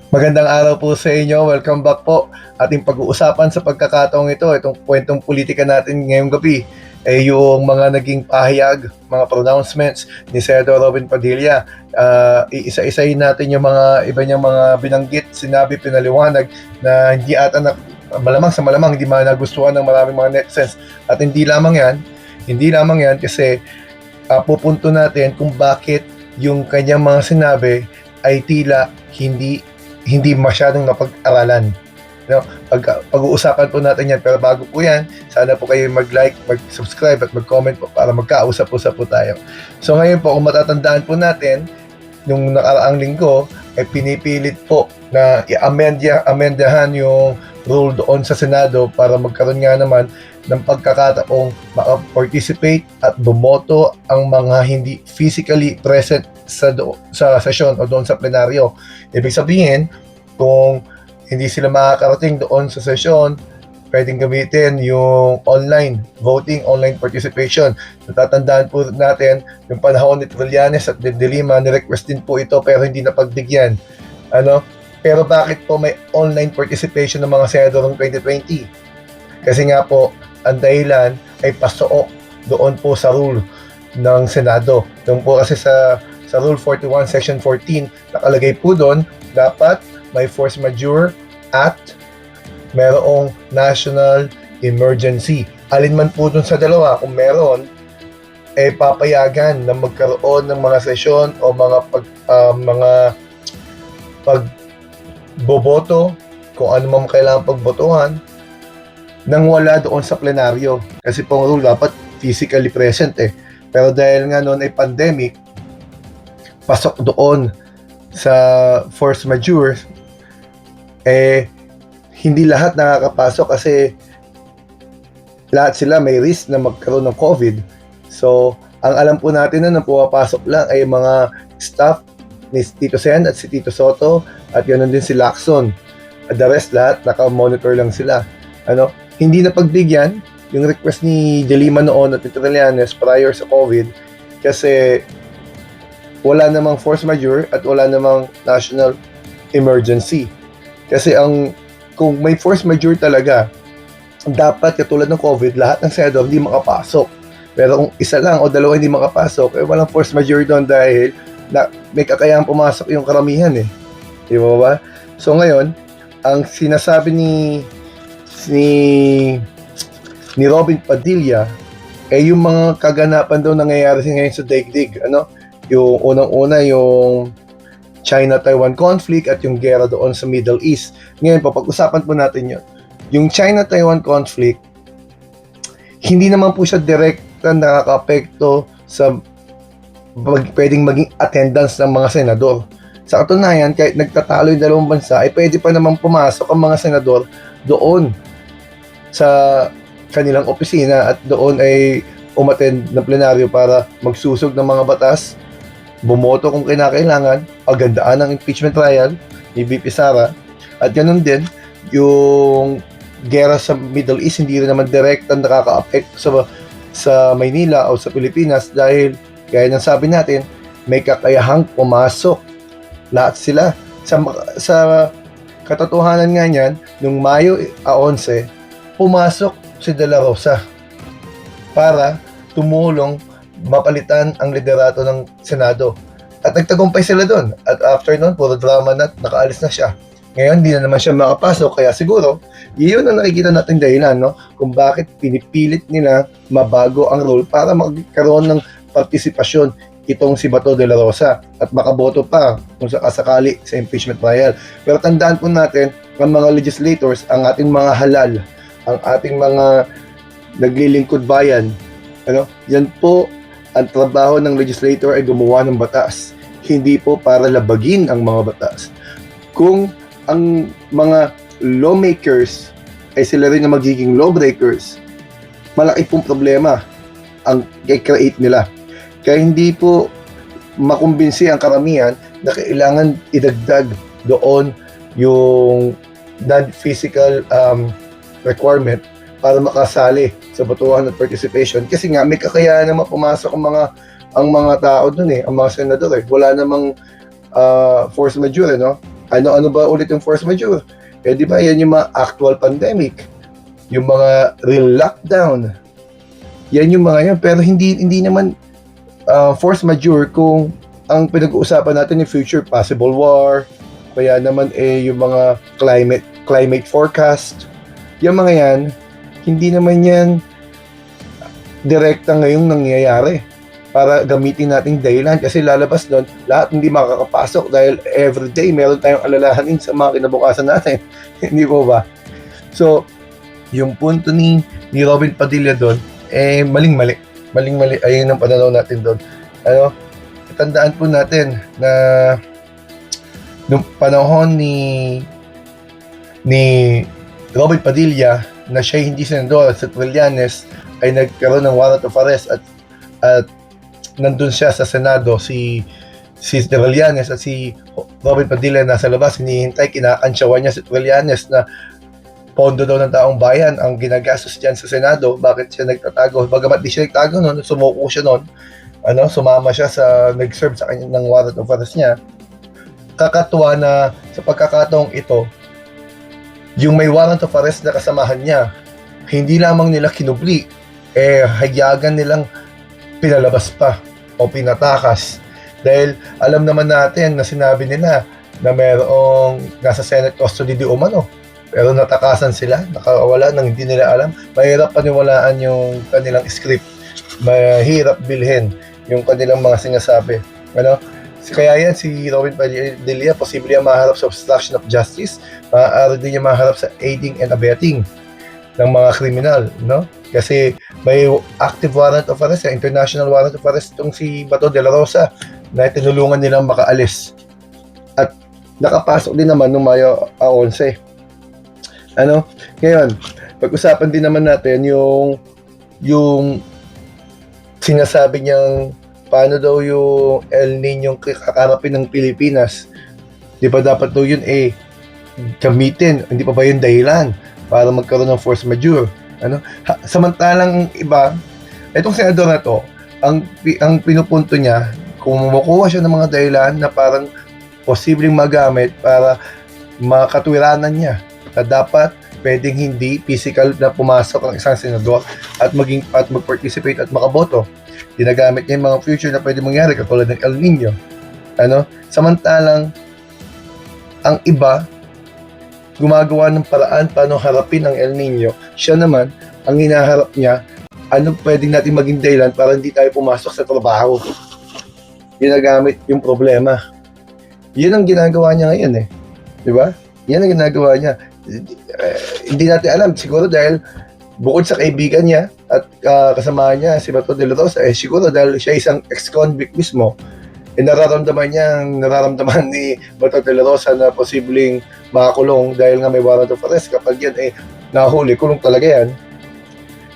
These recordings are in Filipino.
Magandang araw po sa inyo. Welcome back po. Ating pag-uusapan sa pagkakataong ito, itong kwentong politika natin ngayong gabi, ay yung mga naging pahayag, mga pronouncements ni Senador Robin Padilla. Iisa-isahin natin yung mga iba niyang mga binanggit, sinabi, pinaliwanag na hindi ata na malamang hindi man nagustuhan ng maraming mga netizens. At hindi lamang yan kasi pupunto natin kung bakit yung kanyang mga sinabi ay tila hindi masyadong napag-aralan. No? Pag-uusapan po natin yan. Pero bago po yan, sana po kayo mag-like, mag-subscribe at mag-comment po para magkausap-usap po tayo. So ngayon po, kung matatandaan po natin, nung nakaraang linggo, ay pinipilit po na i-amendahan yung rule doon sa Senado para magkaroon nga naman ng pagkakataong maka-participate at bumoto ang mga hindi physically present sa sesyon o doon sa plenaryo. Ibig sabihin, kung hindi sila makakarating doon sa sesyon, pwedeng gamitin yung online voting, online participation. Natatandaan po natin, yung panahon ni Trillanes at de Lima, ni-request din po ito pero hindi napagbigyan. Pero bakit po may online participation ng mga senador noong 2020? Kasi nga po, ang dahilan ay pasuok doon po sa rule ng Senado. Doon po kasi sa Rule 41, Section 14, nakalagay po doon, dapat may force majeure at mayroong national emergency. Alin man po doon sa dalawa, kung meron, papayagan na magkaroon ng mga sesyon o mga pagboboto, kung ano man kailangan pagbotohan, nang wala doon sa plenaryo. Kasi pong rule, dapat physically present Pero dahil nga noon ay pandemic, pasok doon sa force majeure, hindi lahat nakakapasok kasi lahat sila may risk na magkaroon ng COVID. So, ang alam po natin na pumapasok lang ay mga staff ni Tito Sen at si Tito Soto at yun din si Lacson. At the rest, lahat naka-monitor lang sila. Hindi na pagbigyan yung request ni De Lima noon at ni Trillanes prior sa COVID kasi wala namang force majeure at wala namang national emergency. Kasi kung may force majeure talaga, dapat katulad ng COVID, lahat ng senador hindi makapasok. Pero kung isa lang o dalawa hindi makapasok, walang force majeure doon dahil may kakayahang pumasok yung karamihan Di ba? So ngayon, ang sinasabi ni Robin Padilla ay yung mga kaganapan daw nangyayari ngayon sa daigdig. Yung unang-una yung China-Taiwan conflict at yung gera doon sa Middle East. Ngayon, papag-usapan po natin yun. Yung China-Taiwan conflict, hindi naman po siya direkta nakaka-apekto sa pwedeng maging attendance ng mga senador. Sa katunayan, kahit nagtatalo yung dalawang bansa, ay pwede pa naman pumasok ang mga senador doon sa kanilang opisina at doon ay umattend ng plenaryo para magsusog ng mga batas, bumoto kung kinakailangan, pagandaan ng impeachment trial ni VP Sara, at ganun din, yung gera sa Middle East, hindi rin naman direkta nakaka-apekto sa Maynila o sa Pilipinas dahil, gaya ng sabi natin, may kakayahang pumasok. Lahat sila. Sa katotohanan nga niyan, nung Mayo 11, pumasok si De La Rosa para tumulong mapalitan ang liderato ng Senado. At nagtagumpay sila doon. At after noon, puro drama na, nakaalis na siya. Ngayon, hindi na naman siya makapasok. Kaya siguro, yun ang nakikita natin dahilan, kung bakit pinipilit nila mabago ang rule para magkaroon ng partisipasyon itong si Bato de la Rosa at makaboto pa kung sakasakali sa impeachment trial. Pero tandaan po natin, ang mga legislators, ang ating mga halal, ang ating mga naglilingkod bayan, yan po, ang trabaho ng legislator ay gumawa ng batas, hindi po para labagin ang mga batas. Kung ang mga lawmakers ay sila rin na magiging lawbreakers, malaki pong problema ang i-create nila. Kaya hindi po makumbinsi ang karamihan na kailangan idagdag doon yung non-physical requirement para makasali sa botohan at participation. Kasi nga, may kakayahan naman pumasok ang mga tao dun ang mga senador Wala namang force majeure, Ano ba ulit yung force majeure? Di ba yan yung mga actual pandemic, yung mga real lockdown, yan yung mga yan. Pero hindi naman force majeure kung ang pinag-uusapan natin yung future possible war, kaya naman yung mga climate forecast, yung mga yan, hindi naman yan direkta ngayong nangyayari para gamitin nating dahilan, kasi lalabas doon lahat hindi makakapasok dahil everyday meron tayong alalahanin sa mga kinabukasan natin. Hindi po ba? So yung punto ni Robin Padilla doon maling-mali ayun ang pananaw natin doon. Tandaan po natin na nung panahon ni Robin Padilla na siya hindi senador, si Trillanes ay nagkaroon ng warrant of arrest at nandun siya sa Senado, si Trillanes at si Robin Padilla nasa labas, hinihintay, kinakansyawan niya si Trillanes na pondo daw ng taong bayan ang ginagastos dyan sa Senado. Bakit siya nagtatago? Bagamat di siya nagtago noon, sumuko siya noon, sumama siya sa nag-serve sa kanya ng warrant of arrest niya. Kakatuwa na sa pagkakataong ito, yung may warrant of arrest na kasamahan niya, hindi lamang nila kinubli, hayagan nilang pinalabas pa o pinatakas. Dahil alam naman natin na sinabi nila na mayroong nasa Senate custody di umano, pero natakasan sila, nakawala nang hindi nila alam. Mahirap paniwalaan yung kanilang script, mahirap bilhin yung kanilang mga sinasabi. Kaya yan, si Robin Padilla posible yung maharap sa obstruction of justice, maaari din yung maharap sa aiding and abetting ng mga kriminal, kasi may active warrant of arrest, international warrant of arrest itong si Bato de la Rosa na tinulungan nilang makaalis at nakapasok din naman noong Mayo 11. Ngayon, pag-usapan din naman natin yung sinasabi niyang paano daw yung El Nino kakarapin ng Pilipinas. Di ba dapat daw yun gamitin, hindi pa ba yung dahilan para magkaroon ng force majeure? Samantalang iba, itong senador na to, ang pinupunto niya, kung makuha siya ng mga dahilan na parang posibleng magamit para makatwiranan niya, na dapat pwedeng hindi physical na pumasok ang isang senador at mag-participate at makaboto. Ginagamit niya yung mga future na pwede mangyari katulad ng El Nino. Samantalang ang iba gumagawa ng paraan paano harapin ang El Nino. Siya naman, ang hinaharap niya, ano pwedeng natin maging dahilan para hindi tayo pumasok sa trabaho. Ginagamit yung problema. Yun ang ginagawa niya ngayon di ba? Yan ang ginagawa niya. Hindi natin alam, siguro dahil bukod sa kaibigan niya at kasama niya si Bato de la Rosa, siguro dahil siya isang ex-convict mismo, nararamdaman ni Bato de la Rosa na posibleng makakulong dahil nga may warrant of arrest. Kapag yan nahuli, kulong talaga yan.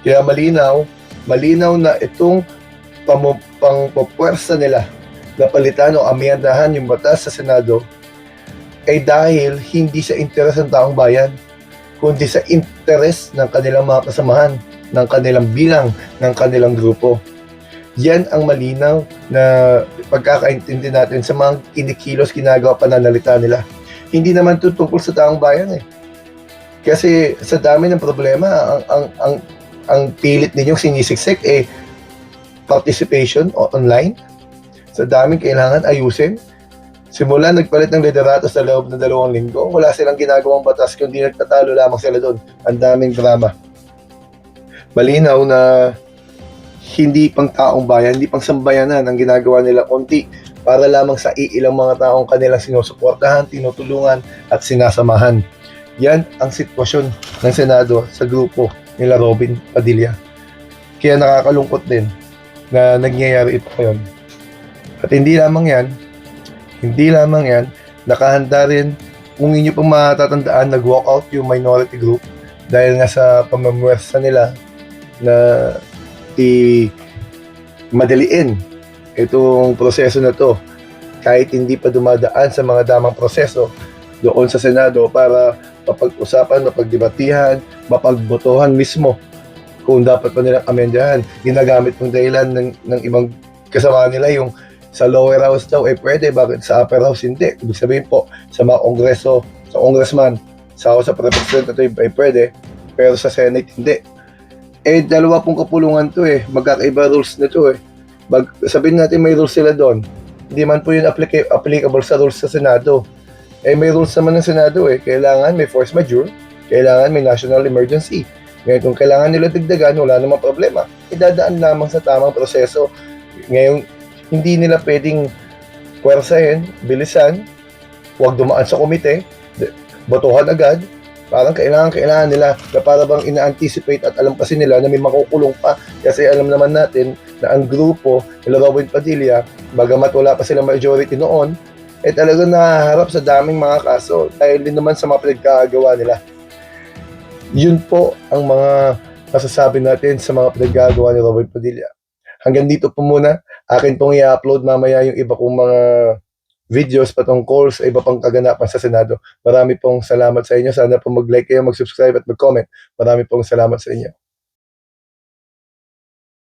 Kaya malinaw na itong pangpapwersa nila na palitan o amyandahan yung batas sa Senado dahil hindi sa interes ng taong bayan, kundi sa interes ng kanilang mga kasamahan, ng kanilang bilang, ng kanilang grupo. Yan ang malinaw na pagkakaintindi natin sa mga kinikilos, ginagawa, pananalita nila. Hindi naman tungkol sa taong bayan Kasi sa dami ng problema, ang pilit ninyong sinisiksik participation online. Sa daming kailangan ayusin. Simula nagpalit ng liderato sa loob ng 2 linggo, wala silang ginagawang batas kundi nagtatalo lamang sila doon. Ang daming drama. Malinaw na hindi pang taong bayan, hindi pang sambayanan ang ginagawa nila, konti para lamang sa iilang mga taong kanilang sinusuportahan, tinutulungan at sinasamahan. Yan ang sitwasyon ng Senado sa grupo nila Robin Padilla. Kaya nakakalungkot din na nangyayari ito ngayon. At hindi lamang yan, nakahanda rin, kung inyo pang matatandaan, nag-walk out yung minority group dahil nga sa pamamwersa nila na madaliin itong proseso na to kahit hindi pa dumadaan sa mga damang proseso doon sa Senado para mapag-usapan, mapagdebatihan, mapagbotohan mismo kung dapat pa nilang amendahan. Ginagamit ng dahilan ng ibang kasama nila yung sa lower house daw, pwede, bakit sa upper house hindi? Ibig sabihin po, sa mga kongreso, sa congressman, sa House of Representatives ay pwede, pero sa Senate hindi. Dalawa pong kapulungan to magkakaiba rules na to sabihin natin may rules sila doon, hindi man po yun applicable sa rules sa Senado. May rules naman ng Senado kailangan may force majeure, kailangan may national emergency. Ngayon kung kailangan nila dagdagan, wala namang problema. Idadaan lamang sa tamang proseso. Ngayon, hindi nila pwedeng puwersahin, bilisan, huwag dumaan sa komite, botohan agad. Parang kailangan nila na para bang ina-anticipate at alam kasi nila na may makukulong pa. Kasi alam naman natin na ang grupo nila Robin Padilla, bagamat wala pa silang majority noon, talagang nahaharap sa daming mga kaso dahil din naman sa mga pinagkagawa nila. Yun po ang mga masasabi natin sa mga pinagkagawa ni Robin Padilla. Hanggang dito po muna. Akin pong i-upload mamaya yung iba kong mga videos patungkol sa iba pang kaganapan sa Senado. Marami pong salamat sa inyo. Sana po mag-like kayo, mag-subscribe at mag-comment. Marami pong salamat sa inyo.